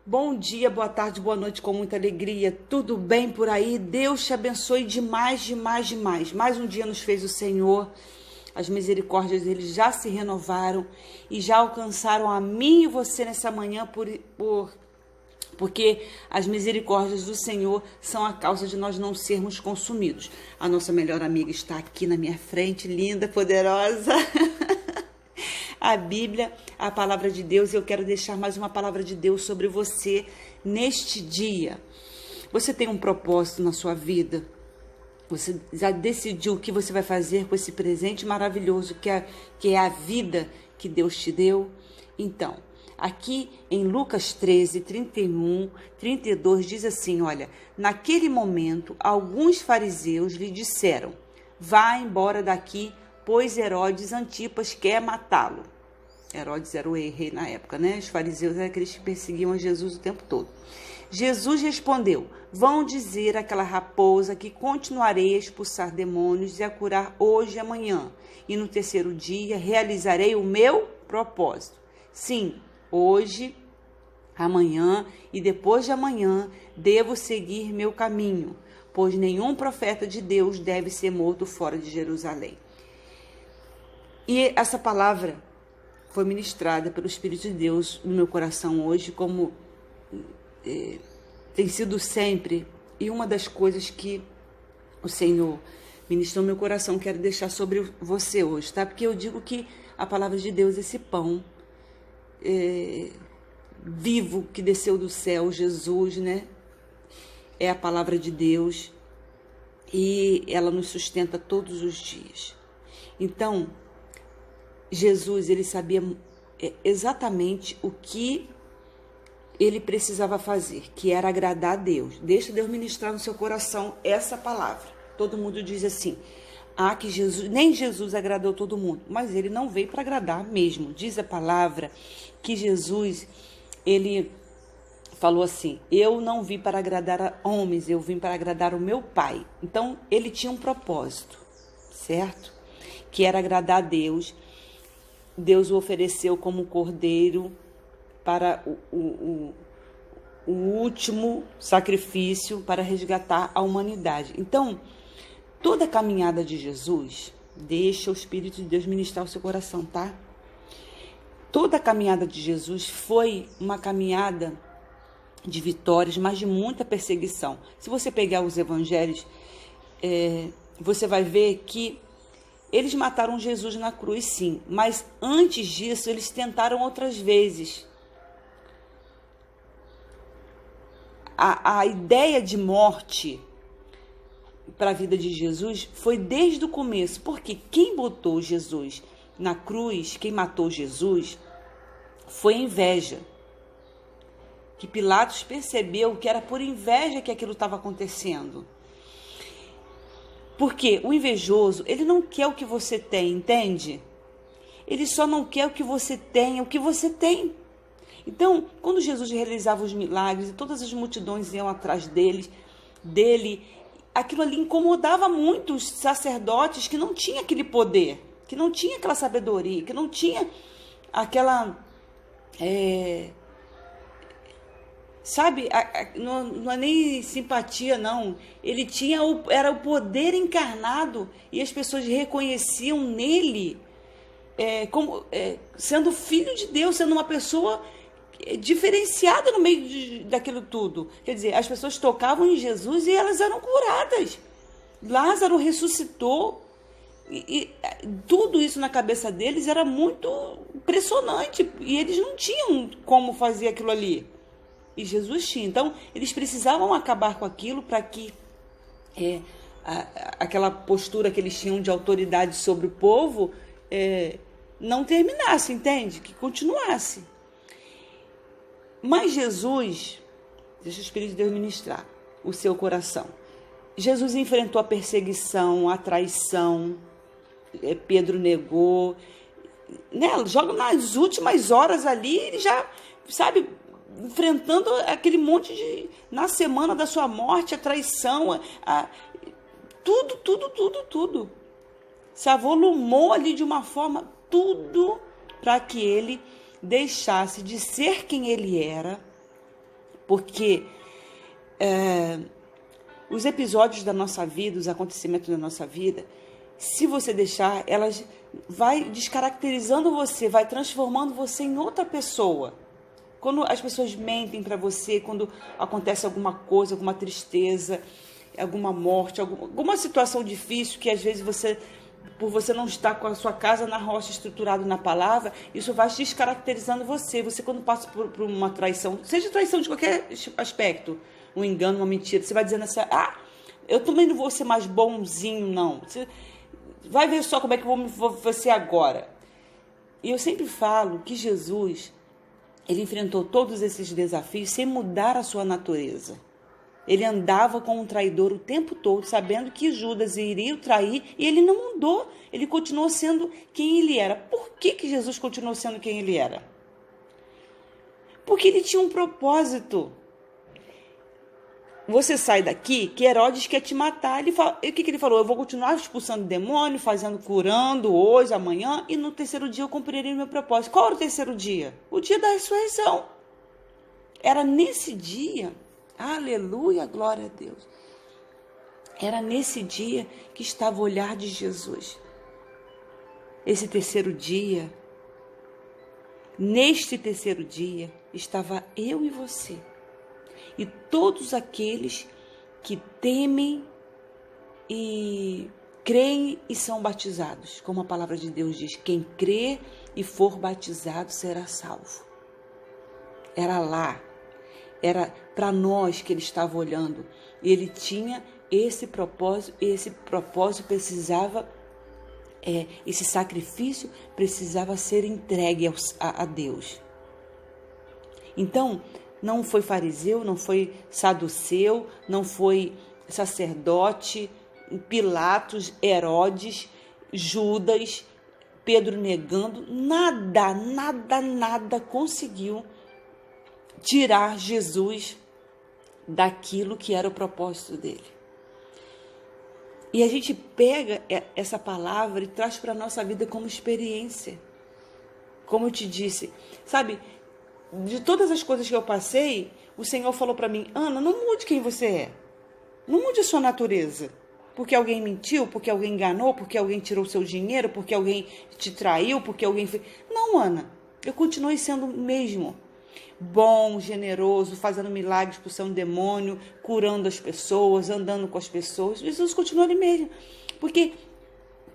Bom dia, boa tarde, boa noite, com muita alegria. Tudo bem por aí? Deus te abençoe demais, demais, demais. Mais um dia nos fez o Senhor. As misericórdias dele já se renovaram e já alcançaram a mim e você nessa manhã porque as misericórdias do Senhor são a causa de nós não sermos consumidos. A nossa melhor amiga está aqui na minha frente, linda, poderosa. A Bíblia, a palavra de Deus, e eu quero deixar mais uma palavra de Deus sobre você neste dia. Você tem um propósito na sua vida? Você já decidiu o que você vai fazer com esse presente maravilhoso que é a vida que Deus te deu? Então, aqui em Lucas 13, 31, 32, diz assim, olha, naquele momento, alguns fariseus lhe disseram, vá embora daqui, pois Herodes Antipas quer matá-lo. Herodes era o rei na época, né? Os fariseus eram aqueles que perseguiam a Jesus o tempo todo. Jesus respondeu, vão dizer àquela raposa que continuarei a expulsar demônios e a curar hoje e amanhã, e no terceiro dia realizarei o meu propósito. Sim, hoje, amanhã e depois de amanhã devo seguir meu caminho, pois nenhum profeta de Deus deve ser morto fora de Jerusalém. E essa palavra foi ministrada pelo Espírito de Deus no meu coração hoje, como tem sido sempre, e uma das coisas que o Senhor ministrou no meu coração, quero deixar sobre você hoje, tá? Porque eu digo que a palavra de Deus, esse pão vivo que desceu do céu, Jesus, né? É a palavra de Deus e ela nos sustenta todos os dias. Então, Jesus, ele sabia exatamente o que ele precisava fazer, que era agradar a Deus. Deixa Deus ministrar no seu coração essa palavra. Todo mundo diz assim, que Jesus, nem Jesus agradou todo mundo, mas ele não veio para agradar mesmo. Diz a palavra que Jesus, ele falou assim, eu não vim para agradar a homens, eu vim para agradar o meu Pai. Então, ele tinha um propósito, certo? Que era agradar a Deus. Deus o ofereceu como cordeiro para o último sacrifício para resgatar a humanidade. Então, toda a caminhada de Jesus, deixa o Espírito de Deus ministrar o seu coração, tá? Toda a caminhada de Jesus foi uma caminhada de vitórias, mas de muita perseguição. Se você pegar os evangelhos, você vai ver que eles mataram Jesus na cruz, sim, mas antes disso, eles tentaram outras vezes. A ideia de morte para a vida de Jesus foi desde o começo, porque quem botou Jesus na cruz, quem matou Jesus, foi inveja. Que Pilatos percebeu que era por inveja que aquilo estava acontecendo. Porque o invejoso, ele não quer o que você tem, entende? Ele só não quer o que você tem, o que você tem. Então, quando Jesus realizava os milagres e todas as multidões iam atrás dele, aquilo ali incomodava muito os sacerdotes que não tinham aquele poder, que não tinham aquela sabedoria, que não tinha aquela... Sabe, não é nem simpatia, não. Ele era o poder encarnado e as pessoas reconheciam nele como sendo filho de Deus, sendo uma pessoa diferenciada no meio daquilo tudo. Quer dizer, as pessoas tocavam em Jesus e elas eram curadas. Lázaro ressuscitou e tudo isso na cabeça deles era muito impressionante e eles não tinham como fazer aquilo ali. E Jesus tinha. Então, eles precisavam acabar com aquilo para que aquela postura que eles tinham de autoridade sobre o povo não terminasse, entende? Que continuasse. Mas Jesus, deixa o Espírito de Deus ministrar o seu coração. Jesus enfrentou a perseguição, a traição, Pedro negou, né? Joga nas últimas horas ali, ele já, sabe... enfrentando aquele monte de... na semana da sua morte, a traição, tudo. Se avolumou ali de uma forma, tudo para que ele deixasse de ser quem ele era Porque os episódios da nossa vida, os acontecimentos da nossa vida, se você deixar, elas vai descaracterizando você, vai transformando você em outra pessoa. Quando as pessoas mentem para você, quando acontece alguma coisa, alguma tristeza, alguma morte, alguma situação difícil que às vezes você, por você não estar com a sua casa na rocha, estruturado na palavra, isso vai descaracterizando você. Você quando passa por uma traição, seja traição de qualquer aspecto, um engano, uma mentira, você vai dizendo assim, eu também não vou ser mais bonzinho, não. Você vai ver só como é que eu vou ser agora. E eu sempre falo que Jesus, ele enfrentou todos esses desafios sem mudar a sua natureza. Ele andava com um traidor o tempo todo, sabendo que Judas iria o trair, e ele não mudou. Ele continuou sendo quem ele era. Por que Jesus continuou sendo quem ele era? Porque ele tinha um propósito. Você sai daqui, que Herodes quer te matar. O que ele falou? Eu vou continuar expulsando demônio, curando hoje, amanhã, e no terceiro dia eu cumprirei o meu propósito. Qual era o terceiro dia? O dia da ressurreição. Era nesse dia, aleluia, glória a Deus. Era nesse dia que estava o olhar de Jesus. Esse terceiro dia, neste terceiro dia, estava eu e você. E todos aqueles que temem e creem e são batizados. Como a palavra de Deus diz, quem crê e for batizado será salvo. Era lá, era para nós que ele estava olhando. E ele tinha esse propósito, e esse propósito precisava, esse sacrifício precisava ser entregue a Deus. Então, não foi fariseu, não foi saduceu, não foi sacerdote, Pilatos, Herodes, Judas, Pedro negando, nada conseguiu tirar Jesus daquilo que era o propósito dele. E a gente pega essa palavra e traz para a nossa vida como experiência. Como eu te disse, sabe, de todas as coisas que eu passei, o Senhor falou para mim, Ana, não mude quem você é. Não mude a sua natureza. Porque alguém mentiu, porque alguém enganou, porque alguém tirou seu dinheiro, porque alguém te traiu, porque alguém fez... Não, Ana, eu continuei sendo o mesmo. Bom, generoso, fazendo milagres, expulsando demônio, curando as pessoas, andando com as pessoas. Jesus continua ali mesmo. Porque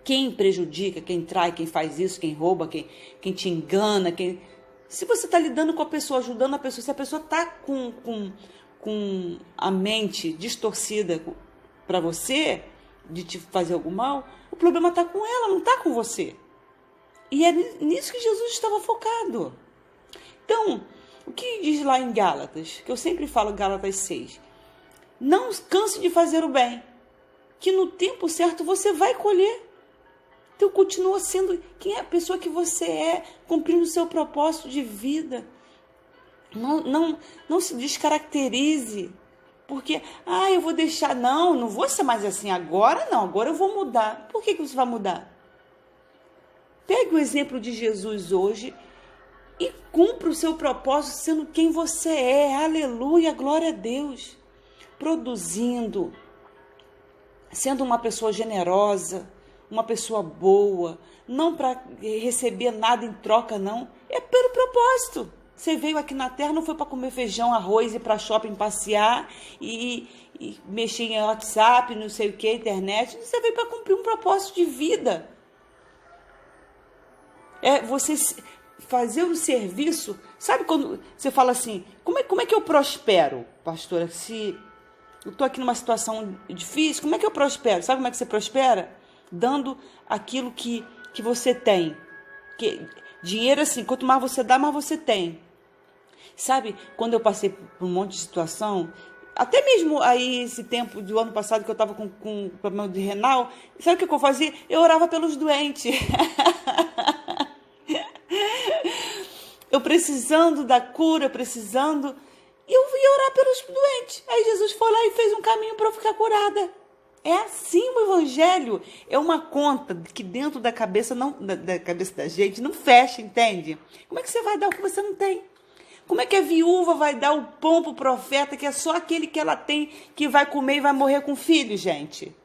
quem prejudica, quem trai, quem faz isso, quem rouba, quem te engana, se você está lidando com a pessoa, ajudando a pessoa, se a pessoa está com a mente distorcida para você, de te fazer algum mal, o problema está com ela, não está com você. E é nisso que Jesus estava focado. Então, o que diz lá em Gálatas, que eu sempre falo Gálatas 6, não canse de fazer o bem, que no tempo certo você vai colher. Então, continua sendo quem é a pessoa que você é, cumprindo o seu propósito de vida. Não se descaracterize, porque, eu vou deixar, não vou ser mais assim agora, não, agora eu vou mudar. Por que você vai mudar? Pegue o exemplo de Jesus hoje e cumpra o seu propósito sendo quem você é, aleluia, glória a Deus. Produzindo, sendo uma pessoa generosa, uma pessoa boa, não para receber nada em troca, não. É pelo propósito. Você veio aqui na Terra, não foi para comer feijão, arroz, ir para shopping passear e mexer em WhatsApp, não sei o que, internet. Você veio para cumprir um propósito de vida. É você fazer o serviço. Sabe quando você fala assim, como é que eu prospero, pastora? Se eu estou aqui numa situação difícil, como é que eu prospero? Sabe como é que você prospera? Dando aquilo que você tem. Dinheiro, assim, quanto mais você dá, mais você tem. Sabe, quando eu passei por um monte de situação, até mesmo aí esse tempo do ano passado que eu estava com problema de renal, sabe o que eu fazia? Eu orava pelos doentes. Eu precisando da cura, e eu ia orar pelos doentes. Aí Jesus foi lá e fez um caminho para eu ficar curada. É assim o evangelho. É uma conta que dentro da cabeça da cabeça da gente não fecha, entende? Como é que você vai dar o que você não tem? Como é que a viúva vai dar o pão para o profeta, que é só aquele que ela tem, que vai comer e vai morrer com filho, gente?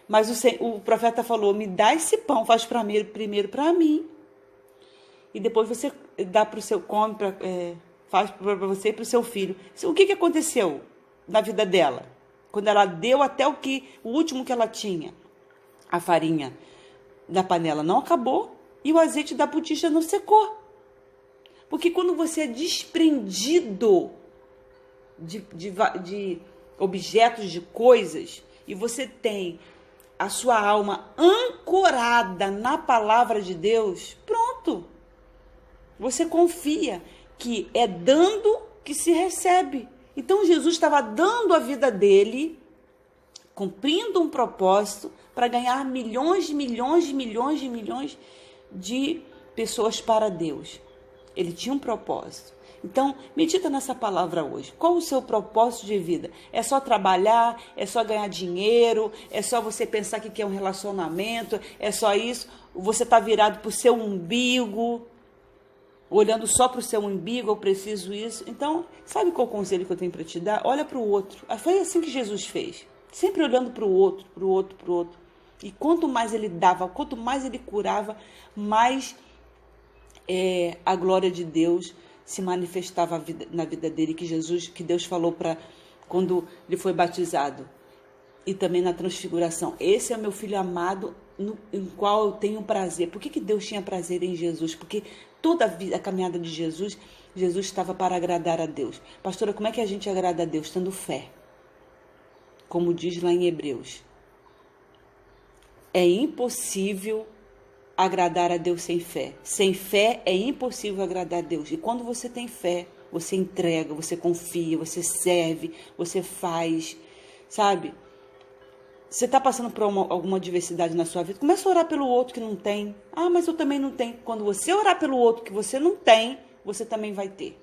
Mas o profeta falou, me dá esse pão, faz primeiro para mim. E depois você dá para o seu, faz para você e para o seu filho. O que aconteceu na vida dela? Quando ela deu até o último que ela tinha. A farinha da panela não acabou e o azeite da botija não secou. Porque quando você é desprendido de objetos, de coisas, e você tem a sua alma ancorada na palavra de Deus, pronto. Você confia que é dando que se recebe. Então Jesus estava dando a vida dele, cumprindo um propósito para ganhar milhões de pessoas para Deus. Ele tinha um propósito. Então, medita nessa palavra hoje. Qual o seu propósito de vida? É só trabalhar? É só ganhar dinheiro? É só você pensar que quer um relacionamento? É só isso? Você está virado para o seu umbigo? Olhando só para o seu umbigo, eu preciso isso? Então, sabe qual o conselho que eu tenho para te dar? Olha para o outro. Foi assim que Jesus fez. Sempre olhando para o outro, para o outro, para o outro. E quanto mais ele dava, quanto mais ele curava, mais a glória de Deus se manifestava na vida dele, que Deus falou para quando ele foi batizado. E também na transfiguração. Esse é o meu filho amado, em qual eu tenho prazer. Por que Deus tinha prazer em Jesus? Porque toda a caminhada de Jesus estava para agradar a Deus. Pastora, como é que a gente agrada a Deus? Tendo fé. Como diz lá em Hebreus. É impossível agradar a Deus sem fé. Sem fé é impossível agradar a Deus. E quando você tem fé, você entrega, você confia, você serve, você faz, sabe? Você está passando por alguma adversidade na sua vida, começa a orar pelo outro que não tem. Ah, mas eu também não tenho. Quando você orar pelo outro que você não tem, você também vai ter.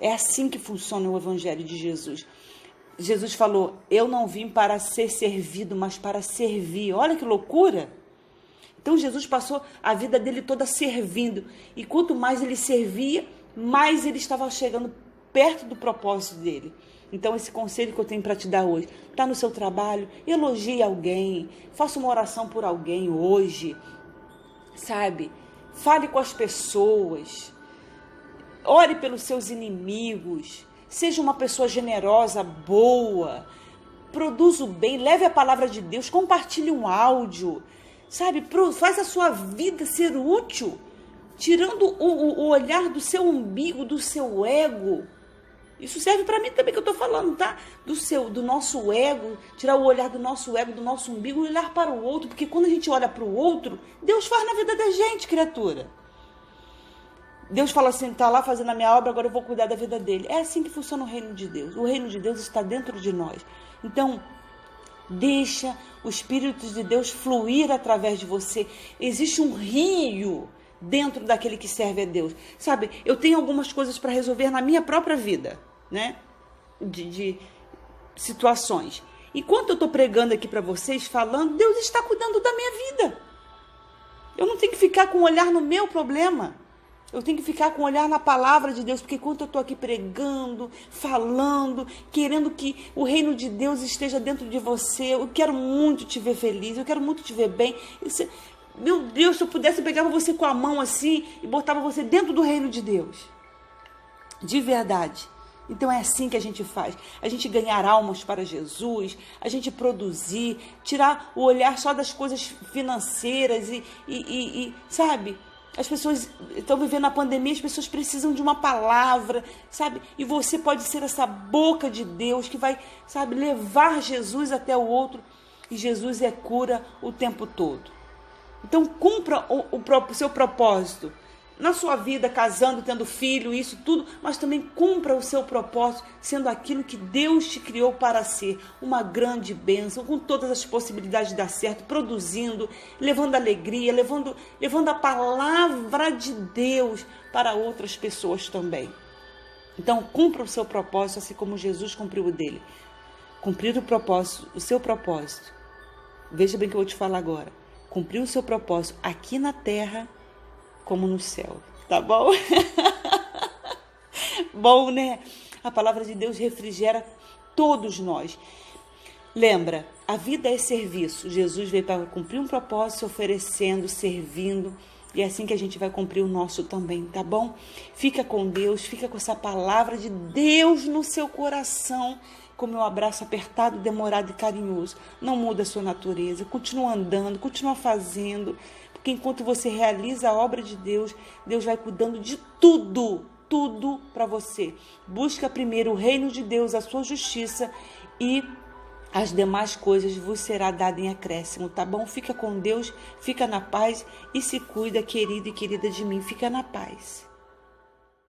É assim que funciona o Evangelho de Jesus. Jesus falou, eu não vim para ser servido, mas para servir. Olha que loucura! Então Jesus passou a vida dele toda servindo. E quanto mais ele servia, mais ele estava chegando perto do propósito dele. Então esse conselho que eu tenho para te dar hoje, está no seu trabalho, elogie alguém, faça uma oração por alguém hoje, sabe? Fale com as pessoas, ore pelos seus inimigos, seja uma pessoa generosa, boa, produza o bem, leve a palavra de Deus, compartilhe um áudio, sabe? Faz a sua vida ser útil, tirando o olhar do seu umbigo, do seu ego. Isso serve para mim também que eu estou falando, tá? Do nosso ego, tirar o olhar do nosso ego, do nosso umbigo e olhar para o outro. Porque quando a gente olha para o outro, Deus faz na vida da gente, criatura. Deus fala assim, tá lá fazendo a minha obra, agora eu vou cuidar da vida dele. É assim que funciona o reino de Deus. O reino de Deus está dentro de nós. Então, deixa o Espírito de Deus fluir através de você. Existe um rio dentro daquele que serve a Deus. Sabe, eu tenho algumas coisas para resolver na minha própria vida, né? De situações. Enquanto eu estou pregando aqui para vocês, falando, Deus está cuidando da minha vida. Eu não tenho que ficar com o olhar no meu problema. Eu tenho que ficar com o olhar na palavra de Deus, porque enquanto eu estou aqui pregando, falando, querendo que o reino de Deus esteja dentro de você, eu quero muito te ver feliz, eu quero muito te ver bem. Meu Deus, se eu pudesse, eu pegava você com a mão assim e botava você dentro do reino de Deus. De verdade. Então é assim que a gente faz. A gente ganhar almas para Jesus, a gente produzir, tirar o olhar só das coisas financeiras e sabe? As pessoas estão vivendo a pandemia, as pessoas precisam de uma palavra, sabe? E você pode ser essa boca de Deus que vai, sabe, levar Jesus até o outro. E Jesus é cura o tempo todo. Então, cumpra o seu propósito. Na sua vida, casando, tendo filho, isso tudo, mas também cumpra o seu propósito, sendo aquilo que Deus te criou para ser, uma grande bênção, com todas as possibilidades de dar certo, produzindo, levando alegria, levando a palavra de Deus para outras pessoas também. Então, cumpra o seu propósito, assim como Jesus cumpriu o dele. Cumprir o seu propósito. Veja bem o que eu vou te falar agora. Cumprir o seu propósito aqui na terra, como no céu. tá bom? Bom, né? A palavra de Deus refrigera todos nós. Lembra, a vida é serviço. Jesus veio para cumprir um propósito, oferecendo, servindo. E é assim que a gente vai cumprir o nosso também, tá bom? Fica com Deus, fica com essa palavra de Deus no seu coração, com meu abraço apertado, demorado e carinhoso. Não muda a sua natureza, continua andando, continua fazendo, porque enquanto você realiza a obra de Deus, Deus vai cuidando de tudo para você. Busca primeiro o reino de Deus, a sua justiça, e as demais coisas vos será dada em acréscimo, tá bom? Fica com Deus, fica na paz e se cuida, querido e querida de mim. Fica na paz.